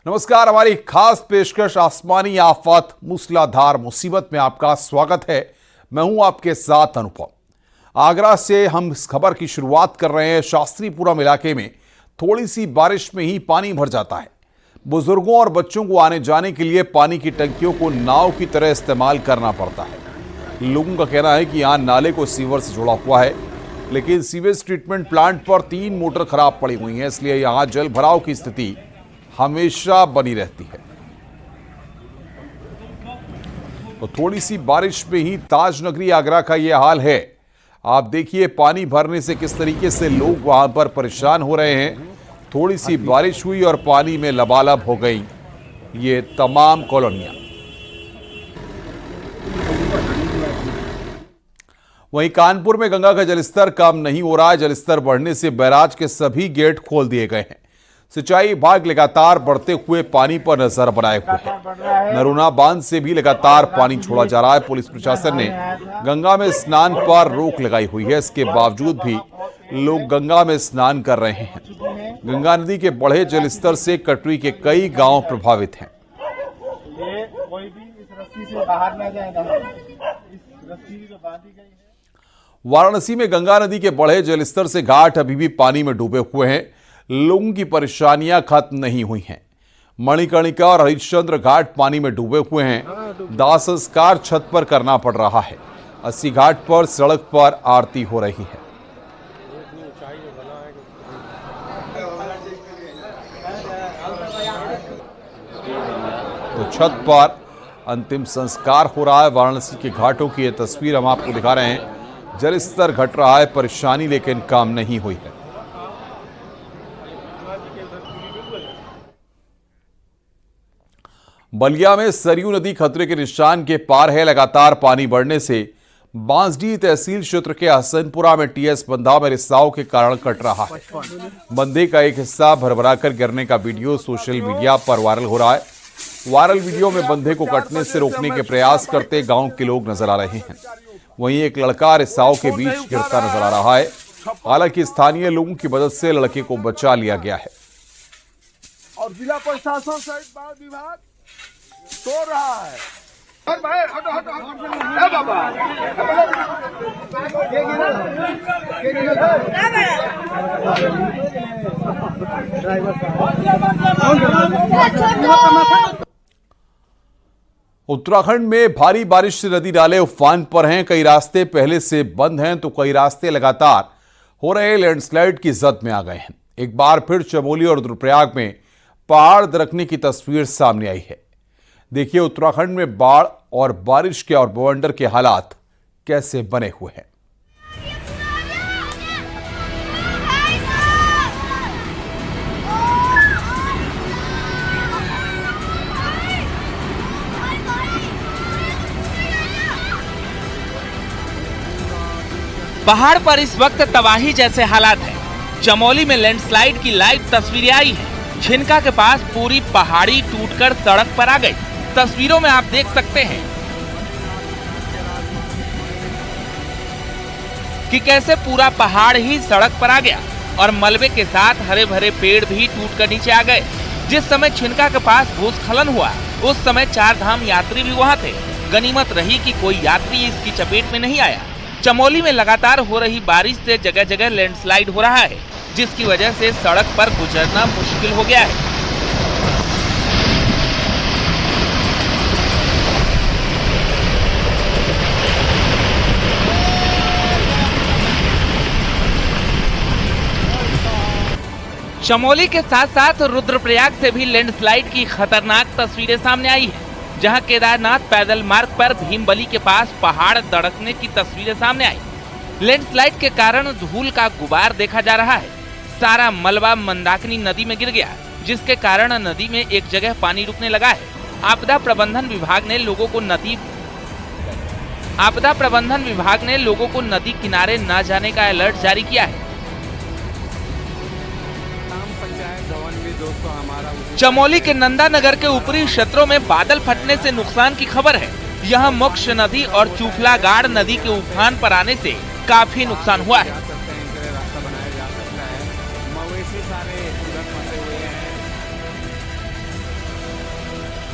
नमस्कार। हमारी खास पेशकश आसमानी आफत मूसलाधार मुसीबत में आपका स्वागत है। मैं हूं आपके साथ अनुपम। आगरा से हम इस खबर की शुरुआत कर रहे हैं। शास्त्रीपुरम इलाके में थोड़ी सी बारिश में ही पानी भर जाता है। बुजुर्गों और बच्चों को आने जाने के लिए पानी की टंकियों को नाव की तरह इस्तेमाल करना पड़ता है। लोगों का कहना है कि यहाँ नाले को सीवर से जोड़ा हुआ है, लेकिन सीवेज ट्रीटमेंट प्लांट पर 3 मोटर खराब पड़ी हुई हैं, इसलिए यहाँ जल भराव की स्थिति हमेशा बनी रहती है। तो थोड़ी सी बारिश में ही ताज नगरी आगरा का यह हाल है। आप देखिए पानी भरने से किस तरीके से लोग वहां पर परेशान हो रहे हैं। थोड़ी सी बारिश हुई और पानी में लबालब हो गई ये तमाम कॉलोनियां। वहीं कानपुर में गंगा का जलस्तर कम नहीं हो रहा है। जलस्तर बढ़ने से बैराज के सभी गेट खोल दिए गए हैं। सिंचाई विभाग लगातार बढ़ते हुए पानी पर नजर बनाए हुए है। नरूना बांध से भी लगातार पानी छोड़ा जा रहा है। पुलिस प्रशासन ने गंगा में स्नान पर रोक लगाई हुई है। इसके बावजूद भी लोग गंगा में स्नान कर रहे हैं। गंगा नदी के बढ़े जलस्तर से कटरी के कई गांव प्रभावित हैं। वाराणसी में गंगा नदी के बढ़े जलस्तर से घाट अभी भी पानी में डूबे हुए हैं। लोगों की परेशानियां खत्म नहीं हुई हैं। मणिकर्णिका और हरिश्चंद्र घाट पानी में डूबे हुए हैं। दाह संस्कार छत पर करना पड़ रहा है। 80 घाट पर सड़क पर आरती हो रही है। तो छत पर अंतिम संस्कार हो रहा है। वाराणसी के घाटों की यह तस्वीर हम आपको दिखा रहे हैं। जलस्तर घट रहा है, परेशानी लेकिन काम नहीं हुई है। बलिया में सरयू नदी खतरे के निशान के पार है। लगातार पानी बढ़ने से बांसडीह तहसील क्षेत्र के हसनपुरा में टीएस बंधा में रिसाव के कारण कट रहा है। बंधे का एक हिस्सा भरभराकर गिरने का वीडियो सोशल मीडिया पर वायरल हो रहा है। वायरल वीडियो में बंधे को कटने से रोकने के प्रयास करते गांव के लोग नजर आ रहे हैं। वहीं एक लड़का रिसाव के बीच गिरता नजर आ रहा है। हालांकि स्थानीय लोगों की मदद से लड़के को बचा लिया गया है। और जिला प्रशासन सहित बाढ़ विभाग सो रहा है। उत्तराखंड में भारी बारिश से नदी नाले उफान पर हैं। कई रास्ते पहले से बंद हैं तो कई रास्ते लगातार हो रहे लैंडस्लाइड की जद में आ गए हैं। एक बार फिर चमोली और रुद्रप्रयाग में पहाड़ दरकने की तस्वीर सामने आई है। देखिए उत्तराखंड में बाढ़ और बारिश के और बवंडर के हालात कैसे बने हुए हैं। पहाड़ पर इस वक्त तबाही जैसे हालात हैं। चमोली में लैंडस्लाइड की लाइव तस्वीरें आई हैं। छिनका के पास पूरी पहाड़ी टूटकर सड़क पर आ गई। तस्वीरों में आप देख सकते हैं कि कैसे पूरा पहाड़ ही सड़क पर आ गया और मलबे के साथ हरे भरे पेड़ भी टूटकर नीचे आ गए। जिस समय छिनका के पास भूस्खलन हुआ उस समय 4 धाम यात्री भी वहां थे। गनीमत रही कि कोई यात्री इसकी चपेट में नहीं आया। चमोली में लगातार हो रही बारिश से जगह जगह लैंडस्लाइड हो रहा है, जिसकी वजह से सड़क पर गुजरना मुश्किल हो गया है। चमोली के साथ साथ रुद्रप्रयाग से भी लैंडस्लाइड की खतरनाक तस्वीरें सामने आई है, जहां केदारनाथ पैदल मार्ग पर भीमबली के पास पहाड़ धड़कने की तस्वीरें सामने आई। लैंडस्लाइड के कारण धूल का गुबार देखा जा रहा है। सारा मलबा मंदाकिनी नदी में गिर गया, जिसके कारण नदी में एक जगह पानी रुकने लगा है। आपदा प्रबंधन विभाग ने लोगों को नदी किनारे न जाने का अलर्ट जारी किया है। चमोली के नंदानगर के ऊपरी क्षेत्रों में बादल फटने से नुकसान की खबर है। यहाँ मोक्ष नदी और चूफलागाड़ नदी के उफान पर आने से काफी नुकसान हुआ है।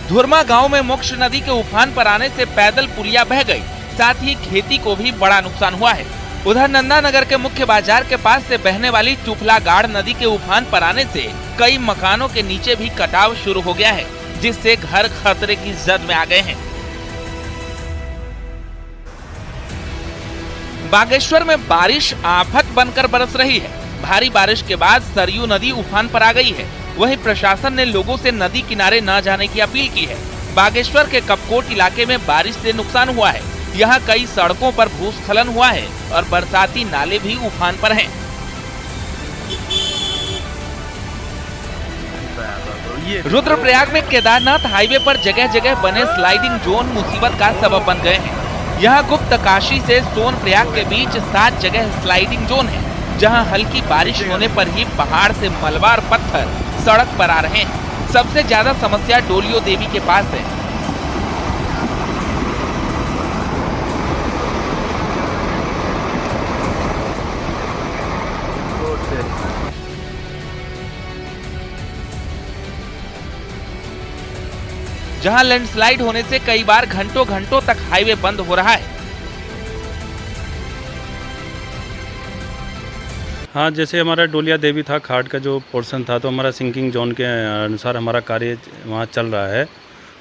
धुरमा गांव में मोक्ष नदी के उफान पर आने से पैदल पुलिया बह गई, साथ ही खेती को भी बड़ा नुकसान हुआ है। उधर नंदानगर के मुख्य बाजार के पास से बहने वाली टुफलागाड़ नदी के उफान पर आने से कई मकानों के नीचे भी कटाव शुरू हो गया है, जिससे घर खतरे की जद में आ गए हैं। बागेश्वर में बारिश आफत बनकर बरस रही है। भारी बारिश के बाद सरयू नदी उफान पर आ गई है। वहीं प्रशासन ने लोगों से नदी किनारे न जाने की अपील की है। बागेश्वर के कपकोट इलाके में बारिश से नुकसान हुआ है। यहाँ कई सड़कों पर भूस्खलन हुआ है और बरसाती नाले भी उफान पर हैं। रुद्रप्रयाग में केदारनाथ हाईवे पर जगह जगह बने स्लाइडिंग जोन मुसीबत का सबब बन गए हैं। यहाँ गुप्त काशी से सोनप्रयाग के बीच 7 जगह स्लाइडिंग जोन है, जहाँ हल्की बारिश होने पर ही पहाड़ से मलबा और पत्थर सड़क पर आ रहे हैं। सबसे ज्यादा समस्या डोलियो देवी के पास है। जहां लैंडस्लाइड होने से कई बार घंटों घंटों तक हाईवे बंद हो रहा है। हाँ, जैसे हमारा डोलिया देवी था, खाड़ का जो पोर्शन था, तो हमारा सिंकिंग जोन के अनुसार हमारा कार्य वहाँ चल रहा है।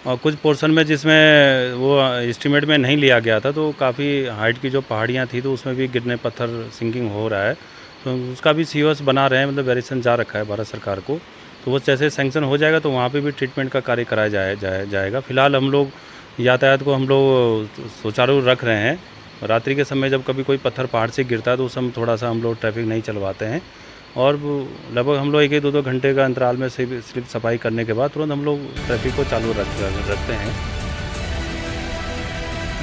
और कुछ पोर्शन में जिसमें वो एस्टीमेट में नहीं लिया गया था, तो काफ़ी हाइट की जो पहाड़ियाँ थी, तो उसमें भी गिरने पत्थर सिंकिंग हो रहा है। तो उसका भी सीओएस बना रहे हैं, मतलब वेरिएशन जा रखा है भारत सरकार को। तो वो जैसे सैंक्शन हो जाएगा तो वहाँ पे भी ट्रीटमेंट का कार्य कराया जाएगा। फिलहाल हम लोग यातायात को हम लोग सुचारू रख रहे हैं। रात्रि के समय जब कभी कोई पत्थर पहाड़ से गिरता है तो उस समय थोड़ा सा हम लोग ट्रैफिक नहीं चलवाते हैं, और लगभग हम लोग 1-2 घंटे का अंतराल में सिर्फ सफाई करने के बाद तुरंत हम लोग ट्रैफिक को चालू रखते हैं।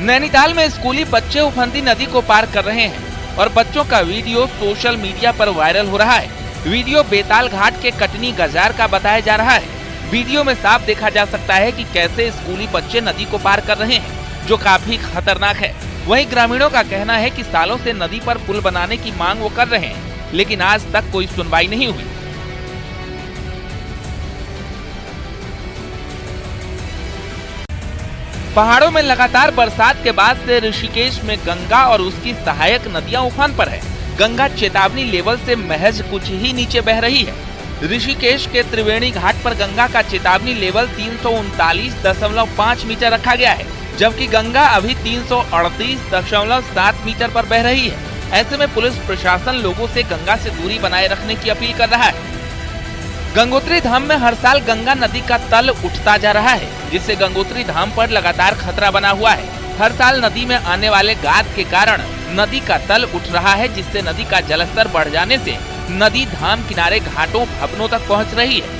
नैनीताल में स्कूली बच्चे उफनती नदी को पार कर रहे हैं और बच्चों का वीडियो सोशल मीडिया पर वायरल हो रहा है। वीडियो बेताल घाट के कटनी गजार का बताया जा रहा है। वीडियो में साफ देखा जा सकता है कि कैसे स्कूली बच्चे नदी को पार कर रहे हैं, जो काफी खतरनाक है। वहीं ग्रामीणों का कहना है कि सालों से नदी पर पुल बनाने की मांग वो कर रहे हैं, लेकिन आज तक कोई सुनवाई नहीं हुई। पहाड़ों में लगातार बरसात के बाद से ऋषिकेश में गंगा और उसकी सहायक नदियां उफान पर है। गंगा चेतावनी लेवल से महज कुछ ही नीचे बह रही है। ऋषिकेश के त्रिवेणी घाट पर गंगा का चेतावनी लेवल 339.5 मीटर रखा गया है, जबकि गंगा अभी 338.7 मीटर पर बह रही है। ऐसे में पुलिस प्रशासन लोगों से गंगा से दूरी बनाए रखने की अपील कर रहा है। गंगोत्री धाम में हर साल गंगा नदी का तल उठता जा रहा है, जिससे गंगोत्री धाम पर लगातार खतरा बना हुआ है। हर साल नदी में आने वाले गाद के कारण नदी का तल उठ रहा है, जिससे नदी का जलस्तर बढ़ जाने से नदी धाम किनारे घाटों भवनों तक पहुंच रही है।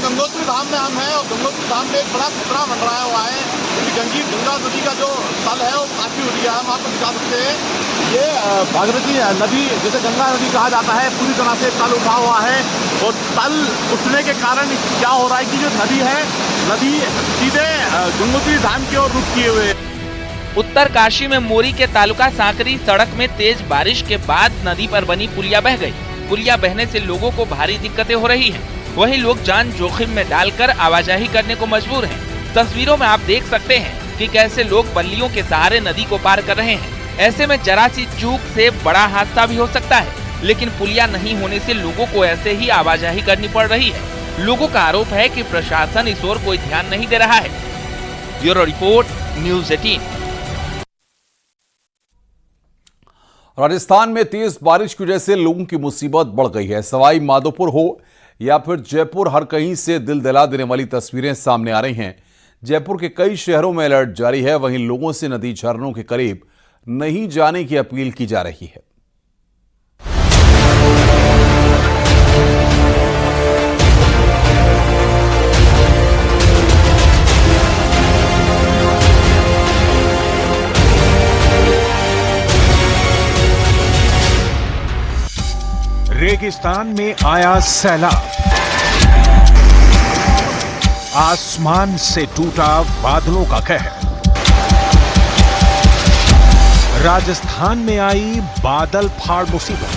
गंगोत्री धाम में हम हैं और गंगोत्री धाम में एक बड़ा खतरा मंडराया हुआ है, क्योंकि गंगा नदी का जो तल है वो काफी उठ गया है। हम आपको दिखा सकते हैं, ये भागीरथी नदी जिसे गंगा नदी कहा जाता है, पूरी तरह से तल उठा हुआ है। और तल उठने के कारण क्या हो रहा है कि जो नदी है, नदी सीधे गंगोत्री धाम की ओर रुख किए हुए। उत्तर काशी में मोरी के तालुका सांकरी सड़क में तेज बारिश के बाद नदी पर बनी पुलिया बह गई। पुलिया बहने से लोगों को भारी दिक्कतें हो रही हैं। वहीं लोग जान जोखिम में डालकर आवाजाही करने को मजबूर हैं। तस्वीरों में आप देख सकते हैं कि कैसे लोग बल्लियों के सहारे नदी को पार कर रहे हैं। ऐसे में जरा सी चूक से बड़ा हादसा भी हो सकता है, लेकिन पुलिया नहीं होने से लोगों को ऐसे ही आवाजाही करनी पड़ रही है। लोगों का आरोप है कि प्रशासन इस ओर कोई ध्यान नहीं दे रहा है। Bureau report, news 18। राजस्थान में तेज बारिश की वजह से लोगों की मुसीबत बढ़ गई है। सवाई माधोपुर हो या फिर जयपुर, हर कहीं से दिल दिला देने वाली तस्वीरें सामने आ रही हैं। जयपुर के कई शहरों में अलर्ट जारी है। वहीं लोगों से नदी झरनों के करीब नहीं जाने की अपील की जा रही है। रेगिस्तान में आया सैलाब, आसमान से टूटा बादलों का कहर। राजस्थान में आई बादल फाड़ मुसीबत।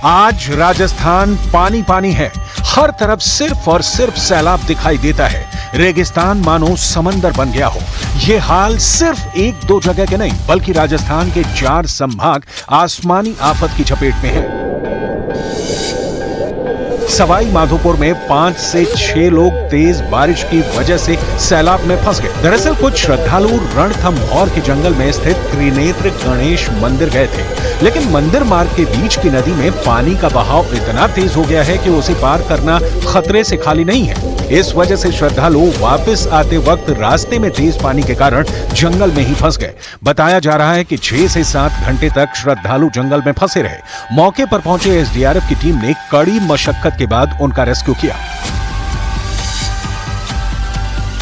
आज राजस्थान पानी पानी है। हर तरफ सिर्फ और सिर्फ सैलाब दिखाई देता है। रेगिस्तान मानो समंदर बन गया हो। ये हाल सिर्फ एक दो जगह के नहीं बल्कि राजस्थान के 4 संभाग आसमानी आफत की चपेट में है। सवाई माधोपुर में 5 से 6 लोग तेज बारिश की वजह से सैलाब में फंस गए। दरअसल कुछ श्रद्धालु रणथंभौर के जंगल में स्थित त्रिनेत्र गणेश मंदिर गए थे, लेकिन मंदिर मार्ग के बीच की नदी में पानी का बहाव इतना तेज हो गया है कि उसे पार करना खतरे से खाली नहीं है। इस वजह से श्रद्धालु वापस आते वक्त रास्ते में तेज पानी के कारण जंगल में ही फंस गए। बताया जा रहा है कि 6 से 7 घंटे तक श्रद्धालु जंगल में फंसे रहे। मौके पर पहुंचे एसडीआरएफ की टीम ने कड़ी मशक्कत के बाद उनका रेस्क्यू किया।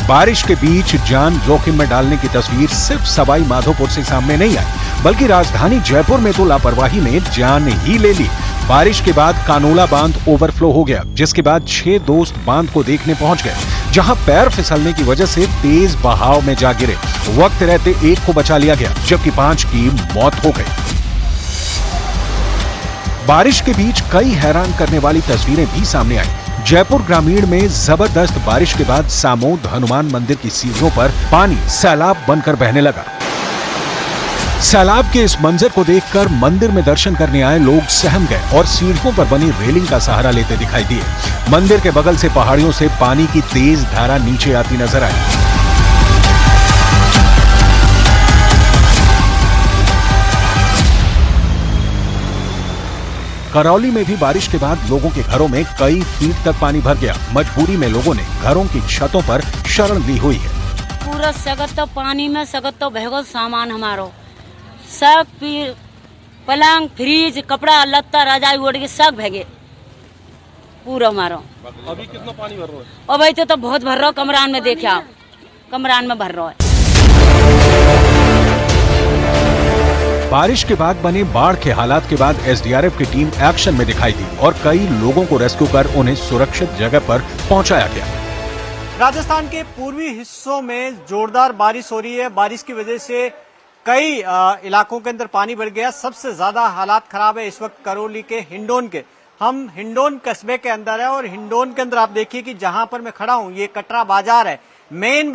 बारिश के बीच जान जोखिम में डालने की तस्वीर सिर्फ सवाई माधोपुर से सामने नहीं आई, बल्कि राजधानी जयपुर में तो लापरवाही ने जान ही ले ली। बारिश के बाद कानोला बांध ओवरफ्लो हो गया, जिसके बाद 6 दोस्त बांध को देखने पहुंच गए, जहां पैर फिसलने की वजह से तेज बहाव में जा गिरे। वक्त रहते एक को बचा लिया गया, जबकि 5 की मौत हो गई। बारिश के बीच कई हैरान करने वाली तस्वीरें भी सामने आई। जयपुर ग्रामीण में जबरदस्त बारिश के बाद सामोद हनुमान मंदिर की सीढ़ियों पर पानी सैलाब बनकर बहने लगा। सैलाब के इस मंजर को देखकर मंदिर में दर्शन करने आए लोग सहम गए और सीढ़ियों पर बनी रेलिंग का सहारा लेते दिखाई दिए। मंदिर के बगल से पहाड़ियों से पानी की तेज धारा नीचे आती नजर आई। करौली में भी बारिश के बाद लोगों के घरों में कई फीट तक पानी भर गया। मजबूरी में लोगों ने घरों की छतों पर शरण ली हुई है। पूरा सगत तो पानी में सगत तो भगो सामान हमारो सब पलंग फ्रिज कपड़ा लत्ता रजाई ओढ़ के सब भगे पूरा हमारो। अभी कितना पानी भर रहा है? और भाई तो बहुत भर रहा, कमरान में देखा, कमरान में भर रहा है। बारिश के बाद बने बाढ़ के हालात के बाद एसडीआरएफ की टीम एक्शन में दिखाई दी और कई लोगों को रेस्क्यू कर उन्हें सुरक्षित जगह पर पहुंचाया गया। राजस्थान के पूर्वी हिस्सों में जोरदार बारिश हो रही है। बारिश की वजह से कई इलाकों के अंदर पानी भर गया। सबसे ज्यादा हालात खराब है इस वक्त करौली के हिंडोन के। हम हिंडोन कस्बे के अंदर है और हिंडोन के अंदर आप देखिए कि जहां पर मैं खड़ा हूं ये कटरा बाजार है, मेन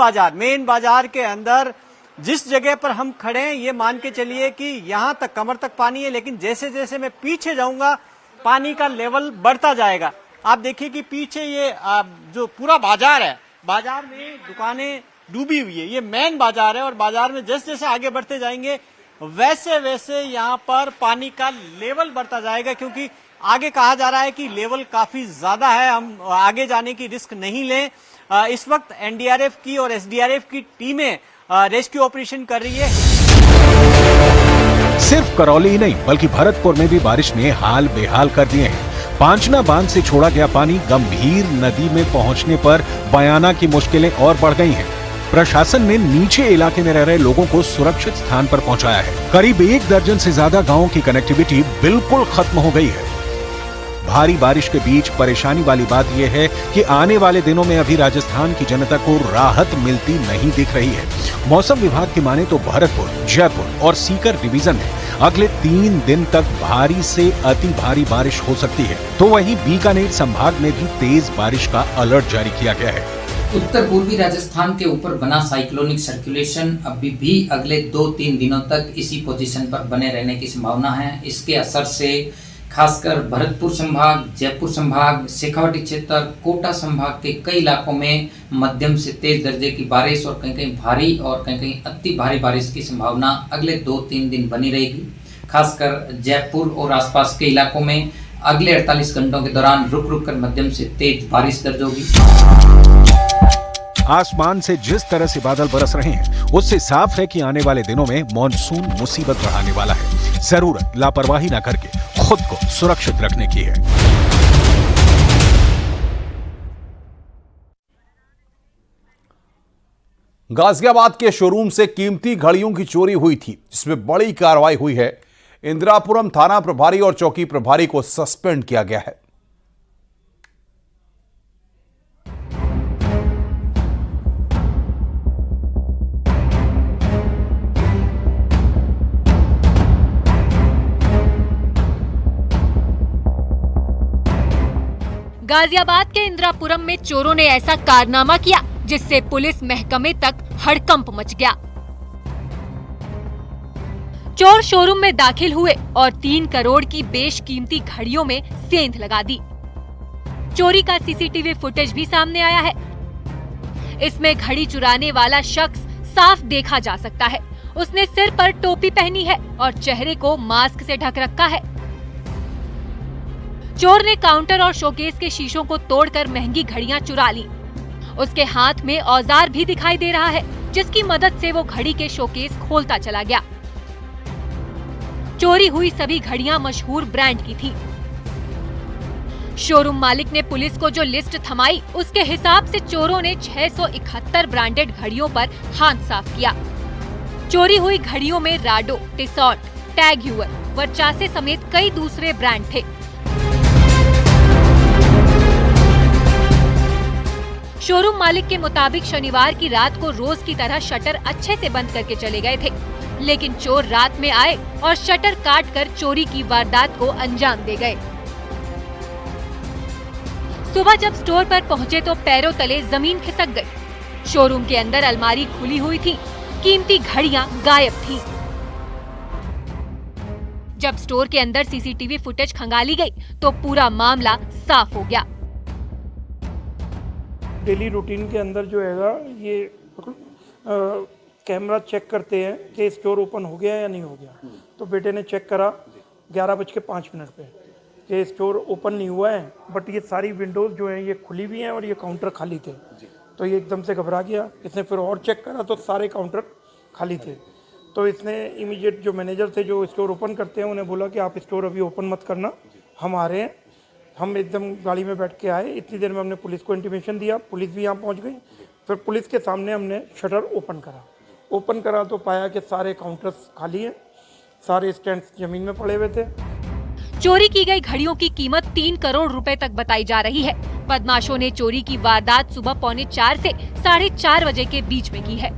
बाजार के अंदर जिस जगह पर हम खड़े हैं ये मान के चलिए कि यहां तक कमर तक पानी है, लेकिन जैसे जैसे मैं पीछे जाऊंगा पानी का लेवल बढ़ता जाएगा। आप देखिए कि पीछे ये जो पूरा बाजार है, बाजार में दुकानें डूबी हुई है। ये मेन बाजार है और बाजार में जैसे जैसे आगे बढ़ते जाएंगे वैसे वैसे यहाँ पर पानी का लेवल बढ़ता जाएगा, क्योंकि आगे कहा जा रहा है कि लेवल काफी ज्यादा है, हम आगे जाने की रिस्क नहीं लें। इस वक्त एनडीआरएफ की और एसडीआरएफ की टीमें रेस्क्यू ऑपरेशन कर रही है। सिर्फ करौली ही नहीं बल्कि भरतपुर में भी बारिश ने हाल बेहाल कर दिए हैं। पांचना बांध से छोड़ा गया पानी गंभीर नदी में पहुंचने पर बयाना की मुश्किलें और बढ़ गई हैं। प्रशासन ने नीचे इलाके में रह रहे लोगों को सुरक्षित स्थान पर पहुंचाया है। करीब 1 दर्जन से ज्यादा गांवों की कनेक्टिविटी बिल्कुल खत्म हो गई है। भारी बारिश के बीच परेशानी वाली बात यह है कि आने वाले दिनों में अभी राजस्थान की जनता को राहत मिलती नहीं दिख रही है। मौसम विभाग की माने तो भरतपुर, जयपुर और सीकर डिवीजन में अगले 3 दिन तक भारी से अति भारी बारिश हो सकती है, तो वहीं बीकानेर संभाग में भी तेज बारिश का अलर्ट जारी किया गया है। उत्तर पूर्वी राजस्थान के ऊपर बना साइक्लोनिक सर्कुलेशन अभी भी अगले 2-3 दिनों तक इसी पोजीशन पर बने रहने की संभावना है। इसके असर से खासकर भरतपुर संभाग, जयपुर संभाग, शेखावाटी क्षेत्र, कोटा संभाग के कई इलाकों में मध्यम से तेज दर्जे की बारिश और कहीं कहीं भारी और कहीं कहीं अति भारी बारिश की संभावना अगले 2-3 दिन बनी रहेगी। खासकर जयपुर और आसपास के इलाकों में अगले 48 घंटों के दौरान रुक रुक कर मध्यम से तेज बारिश दर्ज होगी। आसमान से जिस तरह से बादल बरस रहे हैं उससे साफ है कि आने वाले दिनों में मॉनसून मुसीबत बढ़ाने वाला है। जरूरत लापरवाही न करके खुद को सुरक्षित रखने की है। गाजियाबाद के शोरूम से कीमती घड़ियों की चोरी हुई थी, जिसमें बड़ी कार्रवाई हुई है। इंदिरापुरम थाना प्रभारी और चौकी प्रभारी को सस्पेंड किया गया है। गाजियाबाद के इंदिरापुरम में चोरों ने ऐसा कारनामा किया जिससे पुलिस महकमे तक हड़कंप मच गया। चोर शोरूम में दाखिल हुए और 3 करोड़ की बेशकीमती घड़ियों में सेंध लगा दी। चोरी का सीसीटीवी फुटेज भी सामने आया है। इसमें घड़ी चुराने वाला शख्स साफ देखा जा सकता है। उसने सिर पर टोपी पहनी है और चेहरे को मास्क से ढक रखा है। चोर ने काउंटर और शोकेस के शीशों को तोड़कर महंगी घड़ियां चुरा ली। उसके हाथ में औजार भी दिखाई दे रहा है, जिसकी मदद से वो घड़ी के शोकेस खोलता चला गया। चोरी हुई सभी घड़ियां मशहूर ब्रांड की थी। शोरूम मालिक ने पुलिस को जो लिस्ट थमाई, उसके हिसाब से चोरों ने 671 ब्रांडेड घड़ियों पर हाथ साफ किया। चोरी हुई घड़ियों में राडो, टिसॉट, टैग ह्यूअर, वर्चासे समेत कई दूसरे ब्रांड थे। शोरूम मालिक के मुताबिक शनिवार की रात को रोज की तरह शटर अच्छे से बंद करके चले गए थे, लेकिन चोर रात में आए और शटर काटकर चोरी की वारदात को अंजाम दे गए। सुबह जब स्टोर पर पहुंचे तो पैरों तले जमीन खिसक गई। शोरूम के अंदर अलमारी खुली हुई थी, कीमती घड़ियां गायब थीं। जब स्टोर के अंदर सीसीटीवी फुटेज खंगाली गई तो पूरा मामला साफ हो गया। डेली रूटीन के अंदर जो है ये कैमरा चेक करते हैं कि स्टोर ओपन हो गया या नहीं हो गया। तो बेटे ने चेक करा 11:05 पे कि स्टोर ओपन नहीं हुआ है, बट ये सारी विंडोज़ जो हैं ये खुली हुई हैं और ये काउंटर खाली थे। तो ये एकदम से घबरा गया। इसने फिर और चेक करा तो सारे काउंटर खाली थे। तो इसने इमीडिएट जो मैनेजर थे जो स्टोर ओपन करते हैं उन्हें बोला कि आप स्टोर अभी ओपन मत करना, हम आ रहे हैं। हम एकदम गाड़ी में बैठ के आए। इतनी देर में हमने पुलिस को इंटीमेशन दिया, पुलिस भी यहाँ पहुँच गई। फिर पुलिस के सामने हमने शटर ओपन करा तो पाया कि सारे काउंटर्स खाली हैं, सारे स्टैंड्स जमीन में पड़े हुए थे। चोरी की गई घड़ियों की कीमत 3 करोड़ रुपए तक बताई जा रही है। बदमाशों ने चोरी की वारदात सुबह 3:45 से 4:30 बजे के बीच में की है।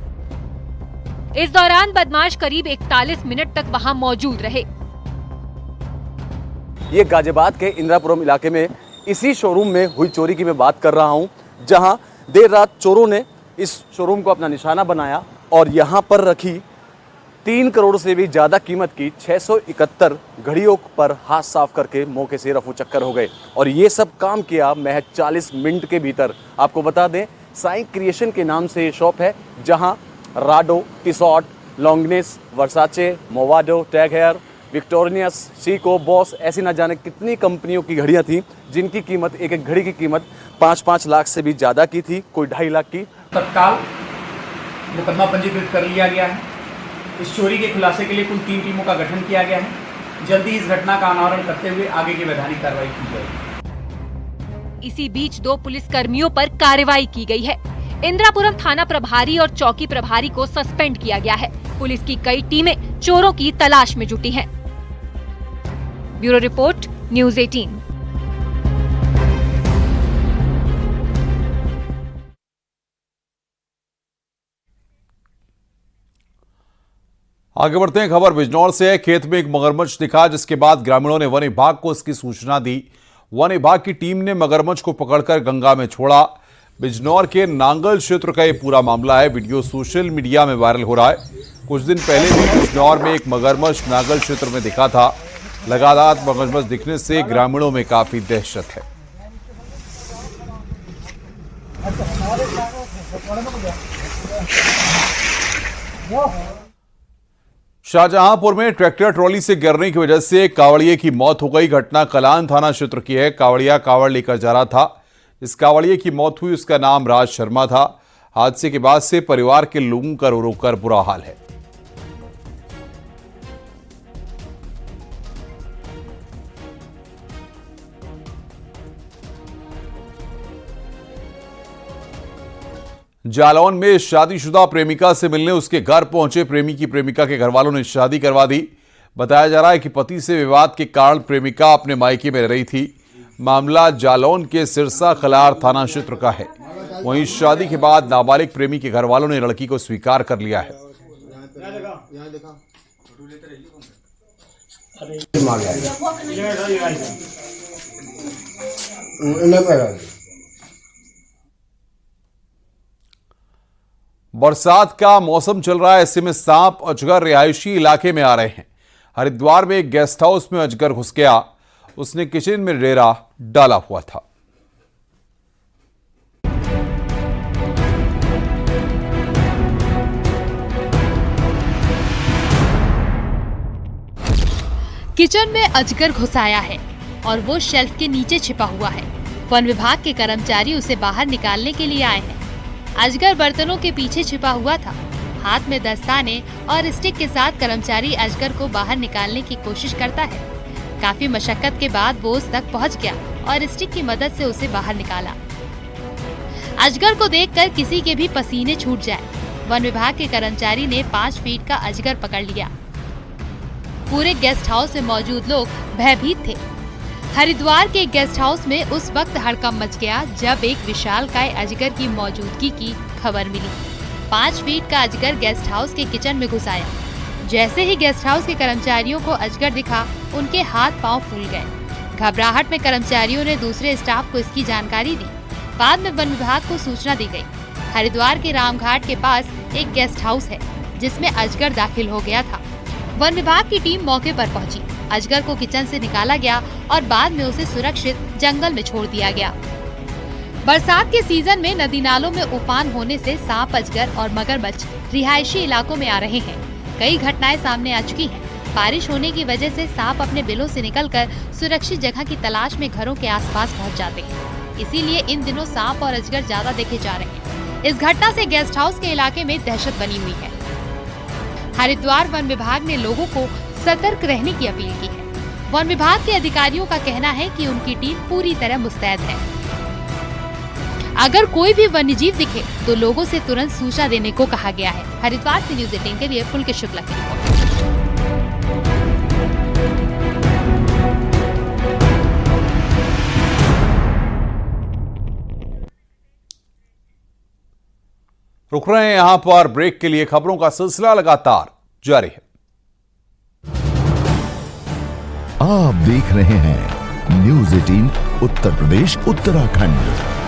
इस दौरान बदमाश करीब 41 मिनट तक वहां मौजूद रहे। ये गाजियाबाद के इंदिरापुरम इलाके में इसी शोरूम में हुई चोरी की मैं बात कर रहा हूं, जहां देर रात चोरों ने इस शोरूम को अपना निशाना बनाया और यहां पर रखी 3 करोड़ से भी ज़्यादा कीमत की 671 घड़ियों पर हाथ साफ करके मौके से रफू चक्कर हो गए। और ये सब काम किया महज 40 मिनट के भीतर। आपको बता दें, साई क्रिएशन के नाम से ये शॉप है, जहां Rado, Tissot, Longines, Versace, Movado, Tag Heuer, Victorious, Seiko, Boss, ऐसी ना जाने कितनी कंपनियों की घड़ियां थी, जिनकी कीमत एक घड़ी की कीमत 5-5 लाख से भी ज़्यादा की थी, कोई 2.5 लाख की। तत्काल मुकदमा पंजीकृत कर लिया गया है। इस चोरी के खुलासे के लिए कुल 3 टीमों का गठन किया गया है। जल्दी इस घटना का अनावरण करते हुए आगे की वैधानिक कार्रवाई की जाएगी। इसी बीच 2 पुलिस कर्मियों पर कार्रवाई की गई है। इंदिरापुरम थाना प्रभारी और चौकी प्रभारी को सस्पेंड किया गया है। पुलिस की कई टीमें चोरों की तलाश में जुटी हैं। Bureau report, news 18। आगे बढ़ते हैं। खबर बिजनौर से है। खेत में एक मगरमच्छ दिखा, जिसके बाद ग्रामीणों ने वन विभाग को इसकी सूचना दी। वन विभाग की टीम ने मगरमच्छ को पकड़कर गंगा में छोड़ा। बिजनौर के नांगल क्षेत्र का यह पूरा मामला है। वीडियो सोशल मीडिया में वायरल हो रहा है। कुछ दिन पहले भी बिजनौर में एक मगरमच्छ नांगल क्षेत्र में दिखा था। लगातार मगरमच्छ दिखने से ग्रामीणों में काफी दहशत है। शाहजहांपुर में ट्रैक्टर ट्रॉली से गिरने की वजह से कावड़िए की मौत हो गई। घटना कलान थाना क्षेत्र की है। कावड़िया कावड़ लेकर जा रहा था। इस कावड़िए की मौत हुई। उसका नाम राज शर्मा था। हादसे के बाद से परिवार के लोगों का रो रो कर बुरा हाल है। जालौन में शादीशुदा प्रेमिका से मिलने उसके घर पहुंचे प्रेमी की प्रेमिका के घरवालों ने शादी करवा दी। बताया जा रहा है कि पति से विवाद के कारण प्रेमिका अपने मायके में रह रही थी। मामला जालौन के सिरसा खलार थाना क्षेत्र का है। वहीं शादी के बाद नाबालिग प्रेमी के घरवालों ने लड़की को स्वीकार कर लिया है। बरसात का मौसम चल रहा है, ऐसे में सांप अजगर रिहायशी इलाके में आ रहे हैं। हरिद्वार में एक गेस्ट हाउस में अजगर घुस गया। उसने किचन में डेरा डाला हुआ था। किचन में अजगर घुस आया है और वो शेल्फ के नीचे छिपा हुआ है। वन विभाग के कर्मचारी उसे बाहर निकालने के लिए आए हैं। अजगर बर्तनों के पीछे छिपा हुआ था। हाथ में दस्ताने और स्टिक के साथ कर्मचारी अजगर को बाहर निकालने की कोशिश करता है। काफी मशक्कत के बाद वो उस तक पहुंच गया और स्टिक की मदद से उसे बाहर निकाला। अजगर को देखकर किसी के भी पसीने छूट जाए। वन विभाग के कर्मचारी ने 5 फीट का अजगर पकड़ लिया। पूरे गेस्ट हाउस में मौजूद लोग भयभीत थे। हरिद्वार के गेस्ट हाउस में उस वक्त हड़कंप मच गया जब एक विशालकाय अजगर की मौजूदगी की खबर मिली। 5 फीट का अजगर गेस्ट हाउस के किचन में घुस आया। जैसे ही गेस्ट हाउस के कर्मचारियों को अजगर दिखा, उनके हाथ पांव फूल गए। घबराहट में कर्मचारियों ने दूसरे स्टाफ को इसकी जानकारी दी। बाद में वन विभाग को सूचना दी गई। हरिद्वार के रामघाट के पास एक गेस्ट हाउस है जिसमें अजगर दाखिल हो गया था। वन विभाग की टीम मौके पर पहुंची। अजगर को किचन से निकाला गया और बाद में उसे सुरक्षित जंगल में छोड़ दिया गया। बरसात के सीजन में नदी नालों में उफान होने से सांप, अजगर और मगरमच्छ रिहायशी इलाकों में आ रहे हैं। कई घटनाएं सामने आ चुकी हैं। बारिश होने की वजह से सांप अपने बिलों से निकलकर सुरक्षित जगह की तलाश में घरों के आसपास पहुंच जाते हैं। इसीलिए इन दिनों सांप और अजगर ज्यादा देखे जा रहे हैं। इस घटना से गेस्ट हाउस के इलाके में दहशत बनी हुई है। हरिद्वार वन विभाग ने लोगों को सतर्क रहने की अपील की है। वन विभाग के अधिकारियों का कहना है कि उनकी टीम पूरी तरह मुस्तैद है। अगर कोई भी वन्यजीव दिखे तो लोगों से तुरंत सूचना देने को कहा गया है। हरिद्वार से न्यूज़ 18 के लिए पुलकेश शुक्ला की रिपोर्ट। रुक रहे हैं यहां पर ब्रेक के लिए। खबरों का सिलसिला लगातार जारी है। आप देख रहे हैं न्यूज़ 18 उत्तर प्रदेश उत्तराखंड।